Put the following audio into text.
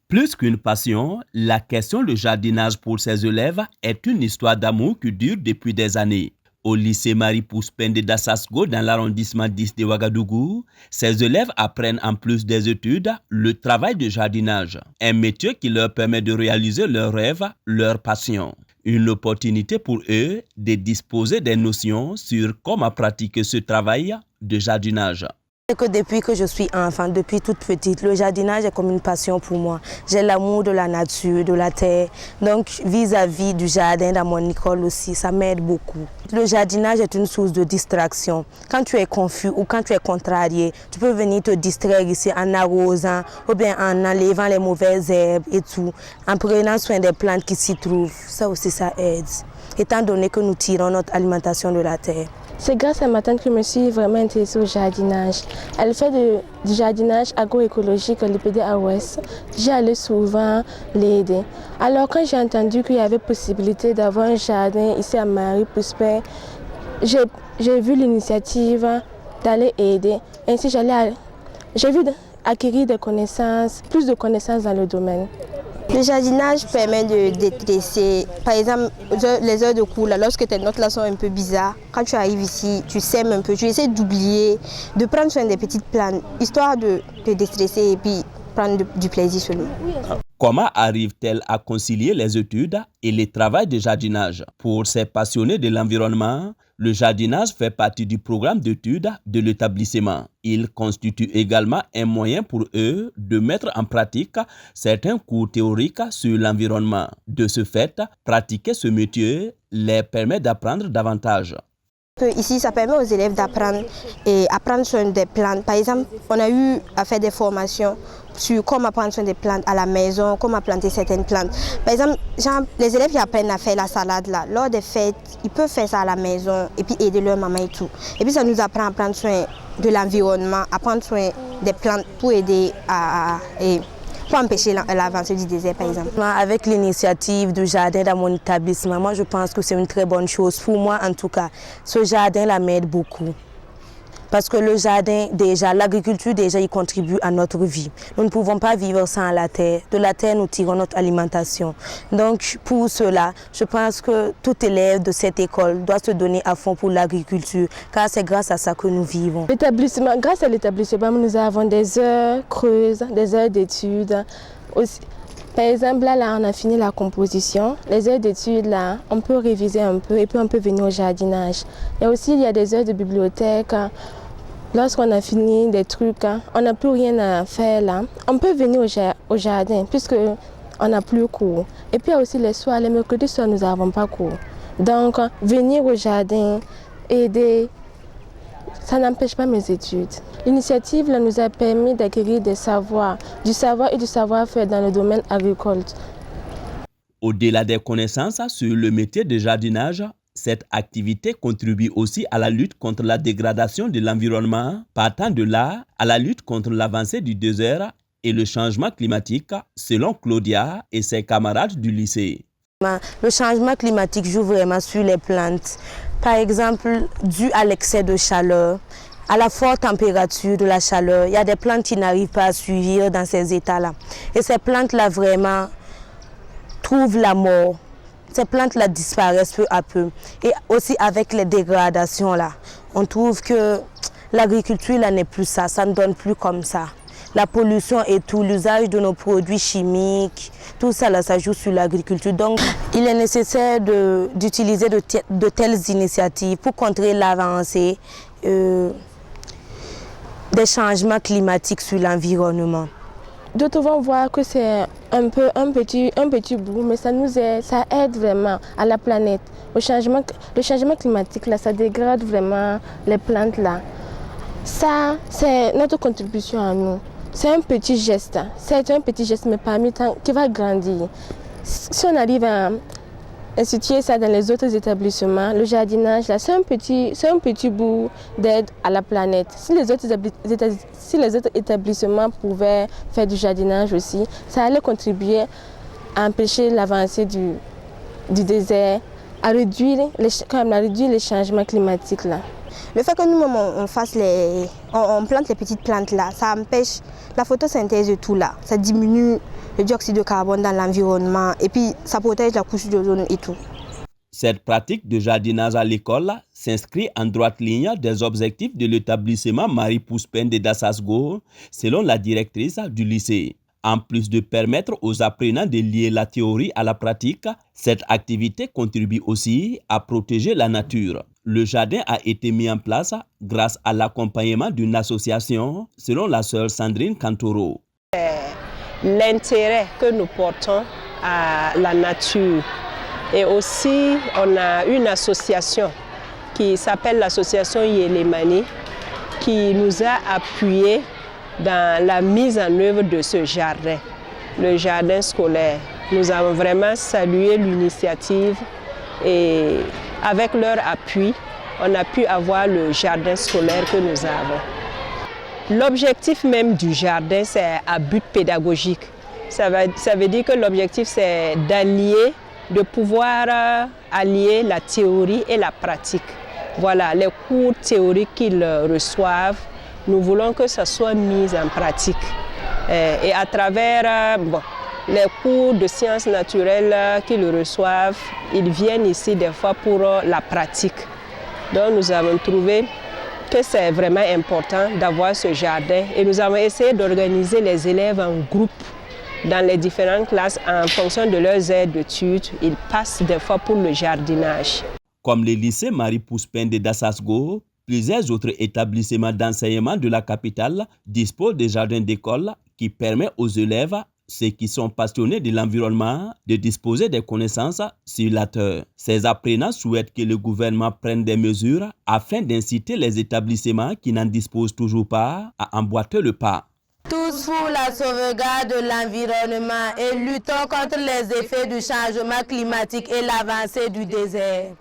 Plus qu'une passion, la question du jardinage pour ses élèves est une histoire d'amour qui dure depuis des années. Au lycée Marie-Pousse Pende d'Assasgo, dans l'arrondissement 10 de Ouagadougou, ses élèves apprennent en plus des études le travail de jardinage, un métier qui leur permet de réaliser leurs rêves, leur passion. Une opportunité pour eux de disposer des notions sur comment pratiquer ce travail de jardinage. Depuis que je suis enfant, depuis toute petite, le jardinage est comme une passion pour moi. J'ai l'amour de la nature, de la terre. Donc vis-à-vis du jardin dans mon école aussi, ça m'aide beaucoup. Le jardinage est une source de distraction. Quand tu es confus ou quand tu es contrarié, tu peux venir te distraire ici en arrosant ou bien en enlevant les mauvaises herbes et tout, en prenant soin des plantes qui s'y trouvent. Ça aussi, ça aide, étant donné que nous tirons notre alimentation de la terre. C'est grâce à ma tante que je me suis vraiment intéressée au jardinage. Elle fait du jardinage agroécologique à l'IPD-AOS. J'y allais souvent l'aider. Alors quand j'ai entendu qu'il y avait possibilité d'avoir un jardin ici à Marie-Pousse-Pende, j'ai vu l'initiative d'aller aider. Ainsi j'ai vu acquérir des connaissances, plus de connaissances dans le domaine. Le jardinage permet de détresser, par exemple, les heures de cours, lorsque tes notes là sont un peu bizarres, quand tu arrives ici, tu sèmes un peu, tu essaies d'oublier, de prendre soin des petites plantes, histoire de te déstresser et puis prendre du plaisir seulement. Comment arrive-t-elle à concilier les études et le travail de jardinage? Pour ces passionnés de l'environnement, le jardinage fait partie du programme d'études de l'établissement. Il constitue également un moyen pour eux de mettre en pratique certains cours théoriques sur l'environnement. De ce fait, pratiquer ce métier les permet d'apprendre davantage. Ici, ça permet aux élèves d'apprendre et apprendre soin des plantes. Par exemple, on a eu à faire des formations sur comment prendre soin des plantes à la maison, comment planter certaines plantes. Par exemple, les élèves qui apprennent à faire la salade là, lors des fêtes, ils peuvent faire ça à la maison et puis aider leur maman et tout. Et puis ça nous apprend à prendre soin de l'environnement, à prendre soin des plantes pour aider pour empêcher l'avancée du désert, par exemple. Avec l'initiative du jardin dans mon établissement, moi je pense que c'est une très bonne chose. Pour moi en tout cas, ce jardin-là m'aide beaucoup. Parce que le jardin, déjà, l'agriculture, déjà, il contribue à notre vie. Nous ne pouvons pas vivre sans la terre. De la terre, nous tirons notre alimentation. Donc, pour cela, je pense que tout élève de cette école doit se donner à fond pour l'agriculture, car c'est grâce à ça que nous vivons. Grâce à l'établissement, nous avons des heures creuses, des heures d'études. Par exemple, là, on a fini la composition. Les heures d'études, là, on peut réviser un peu et puis on peut venir au jardinage. Et aussi, il y a des heures de bibliothèque. Lorsqu'on a fini des trucs, on n'a plus rien à faire là. On peut venir au jardin puisqu'on n'a plus cours. Et puis il y a aussi les soirs, les mercredis soirs, nous n'avons pas cours. Donc, venir au jardin, aider, ça n'empêche pas mes études. L'initiative là, nous a permis d'acquérir du savoir et du savoir-faire dans le domaine agricole. Au-delà des connaissances sur le métier de jardinage, cette activité contribue aussi à la lutte contre la dégradation de l'environnement, partant de là à la lutte contre l'avancée du désert et le changement climatique, selon Claudia et ses camarades du lycée. Le changement climatique joue vraiment sur les plantes. Par exemple, dû à l'excès de chaleur, à la forte température de la chaleur, il y a des plantes qui n'arrivent pas à survivre dans ces états-là. Et ces plantes-là vraiment trouvent la mort. Ces plantes-là disparaissent peu à peu. Et aussi avec les dégradations, là, on trouve que l'agriculture n'est plus ça, ça ne donne plus comme ça. La pollution et tout, l'usage de nos produits chimiques, tout ça, là, ça joue sur l'agriculture. Donc, il est nécessaire d'utiliser de telles initiatives pour contrer l'avancée des changements climatiques sur l'environnement. D'autres vont voir que c'est un petit bout, mais ça aide vraiment à la planète. Le changement climatique, là, ça dégrade vraiment les plantes. Là. Ça, c'est notre contribution à nous. C'est un petit geste, mais parmi tant qui va grandir. Si on arrive à instituer ça dans les autres établissements, le jardinage, c'est un petit bout d'aide à la planète. Si les autres établissements pouvaient faire du jardinage aussi, ça allait contribuer à empêcher l'avancée du désert, à réduire les changements climatiques. Là. Le fait que nous-mêmes on plante les petites plantes là, ça empêche la photosynthèse de tout là. Ça diminue le dioxyde de carbone dans l'environnement et puis ça protège la couche d'ozone et tout. Cette pratique de jardinage à l'école s'inscrit en droite ligne des objectifs de l'établissement Marie-Pousse Pende d'Assasgo, selon la directrice du lycée. En plus de permettre aux apprenants de lier la théorie à la pratique, cette activité contribue aussi à protéger la nature. Le jardin a été mis en place grâce à l'accompagnement d'une association, selon la sœur Sandrine Cantoro. L'intérêt que nous portons à la nature. Et aussi, on a une association qui s'appelle l'association Yelemani qui nous a appuyés dans la mise en œuvre de ce jardin, le jardin scolaire. Nous avons vraiment salué l'initiative et avec leur appui, on a pu avoir le jardin scolaire que nous avons. L'objectif même du jardin, c'est à but pédagogique. Ça veut dire que l'objectif, c'est de pouvoir allier la théorie et la pratique. Voilà, les cours théoriques qu'ils reçoivent, nous voulons que ça soit mis en pratique. Et à travers les cours de sciences naturelles qu'ils reçoivent, ils viennent ici des fois pour la pratique. Donc nous avons trouvé que c'est vraiment important d'avoir ce jardin et nous avons essayé d'organiser les élèves en groupe dans les différentes classes en fonction de leurs aires d'études. Ils passent des fois pour le jardinage. Comme le lycée Marie-Pousse Pende d'Assasgo, plusieurs autres établissements d'enseignement de la capitale disposent de jardins d'école qui permettent aux élèves, ceux qui sont passionnés de l'environnement, de disposer des connaissances sur la terre. Ces apprenants souhaitent que le gouvernement prenne des mesures afin d'inciter les établissements qui n'en disposent toujours pas à emboîter le pas. Tous pour la sauvegarde de l'environnement et luttons contre les effets du changement climatique et l'avancée du désert.